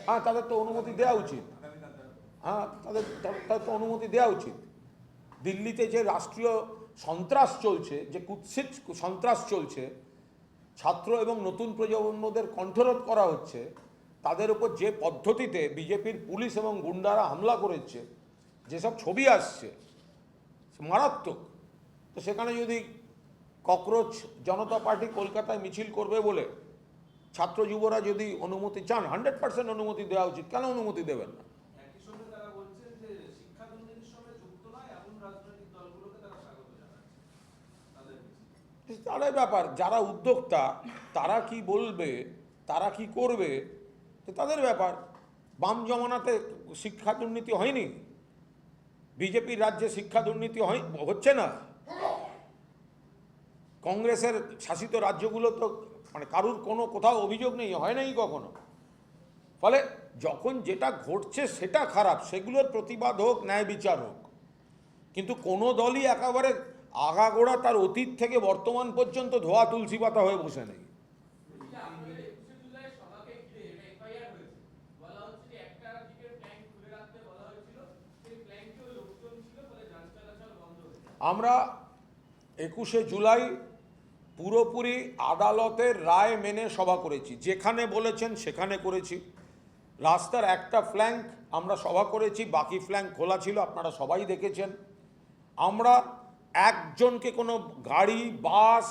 হ্যাঁ, তাদের তো অনুমতি দেওয়া উচিত। হ্যাঁ, তাদের তো অনুমতি দেওয়া উচিত। দিল্লিতে যে রাষ্ট্রীয় সন্ত্রাস চলছে, যে কুৎসিত সন্ত্রাস চলছে, ছাত্র এবং নতুন প্রজন্মদের কণ্ঠরোধ করা হচ্ছে, তাদের উপর যে পদ্ধতিতে বিজেপির পুলিশ এবং গুন্ডারা হামলা করেছে, যেসব ছবি আসছে মারাত্মক। তো সেখানে যদি ককরোচ জনতা পার্টি কলকাতায় মিছিল করবে বলে ছাত্র যুবরা যদি অনুমতি চান, 100% অনুমতি দেওয়া উচিত। কেন অনুমতি দেবেন না? তাদের ব্যাপার, যারা উদ্যোক্তা তারা কি বলবে, তারা কি করবে, তাদের ব্যাপার। বাম জমানাতে শিক্ষা দুর্নীতি হয়নি? বিজেপির রাজ্যে শিক্ষা দুর্নীতি হচ্ছে না? কংগ্রেসের শাসিত রাজ্যগুলো তো মানে কারুর কোনো কোথাও অভিযোগ নেই, হয় নাই কখনো। ফলে যখন যেটা ঘটছে সেটা খারাপ, সেগুলোর প্রতিবাদ হোক, ন্যায় বিচার হোক, কিন্তু কোনো দলই একেবারে আগাগোড়া তার অতীত থেকে বর্তমান পর্যন্ত ধোয়া তুলসী পাতা হয়ে বসে নেই। আমরা 21শে জুলাই পুরোপুরি আদালতের রায় মেনে সভা করেছি। যেখানে বলেছেন সেখানে করেছি। রাস্তার একটা ফ্ল্যাঙ্ক আমরা সভা করেছি, বাকি ফ্ল্যাঙ্ক খোলা ছিল, আপনারা সবাই দেখেছেন। আমরা একজনকে কোনো গাড়ি বাস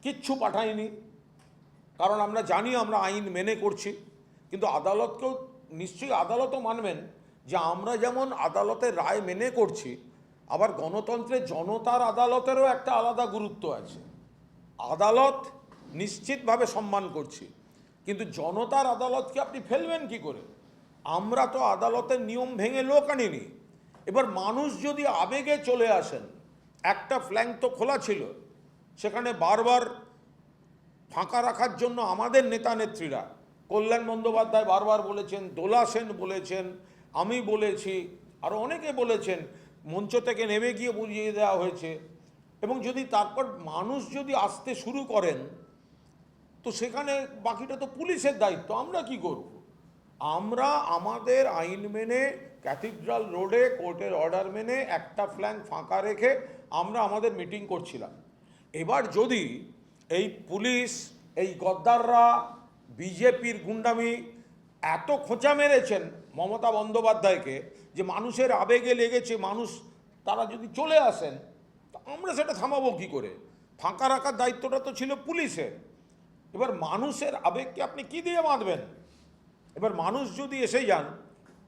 কিচ্ছু পাঠাইনি, কারণ আমরা জানি আমরা আইন মেনে করছি। কিন্তু আদালতকেও নিশ্চয়ই আদালতও মানবেন যে আমরা যেমন আদালতের রায় মেনে করছি, আবার গণতন্ত্রে জনতার আদালতেরও একটা আলাদা গুরুত্ব আছে। আদালত নিশ্চিতভাবে সম্মান করছি, কিন্তু জনতার আদালতকে আপনি ফেলবেন কি করে? আমরা তো আদালতের নিয়ম ভেঙে লোক আনিনি। এবার মানুষ যদি আবেগে চলে আসেন, একটা ফ্ল্যাঙ্ক তো খোলা ছিল, সেখানে বারবার ফাঁকা রাখার জন্য আমাদের নেতা নেত্রীরা, কল্যাণ বন্দ্যোপাধ্যায় বারবার বলেছেন, দোলা সেন বলেছেন, আমি বলেছি, আরও অনেকে বলেছেন, মঞ্চ থেকে নেমে গিয়ে বুঝিয়ে দেওয়া হয়েছে। এবং যদি তারপর মানুষ যদি আসতে শুরু করেন, তো সেখানে বাকিটা তো পুলিশের দায়িত্ব। আমরা কি করব? আমরা আমাদের আইন মেনে ক্যাথিড্রাল রোডে কোর্টের অর্ডার মেনে একটা ফ্ল্যাঙ্ক ফাঁকা রেখে আমরা আমাদের মিটিং করছিলাম। এবার যদি এই পুলিশ, এই গদ্দাররা, বিজেপির গুন্ডামি এত খোঁচা মেরেছেন মমতা বন্দ্যোপাধ্যায়কে যে মানুষের আবেগে লেগেছে, মানুষ তারা যদি চলে আসেন, তো আমরা সেটা থামাবো কী করে? ফাঁকা রাখার দায়িত্বটা তো ছিল পুলিশের। এবার মানুষের আবেগকে আপনি কি দিয়ে বাঁধবেন? এবার মানুষ যদি এসে যান,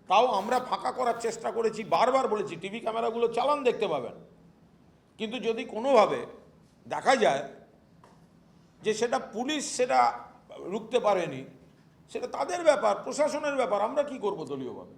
তাও আমরা ফাঁকা করার চেষ্টা করেছি, বারবার বলেছি, টিভি ক্যামেরাগুলো চালান, দেখতে পাবেন। কিন্তু যদি কোনোভাবে দেখা যায় যে সেটা পুলিশ সেটা রুখতে পারেনি, সেটা তাদের ব্যাপার, প্রশাসনের ব্যাপার। আমরা কি করব দলীয়ভাবে?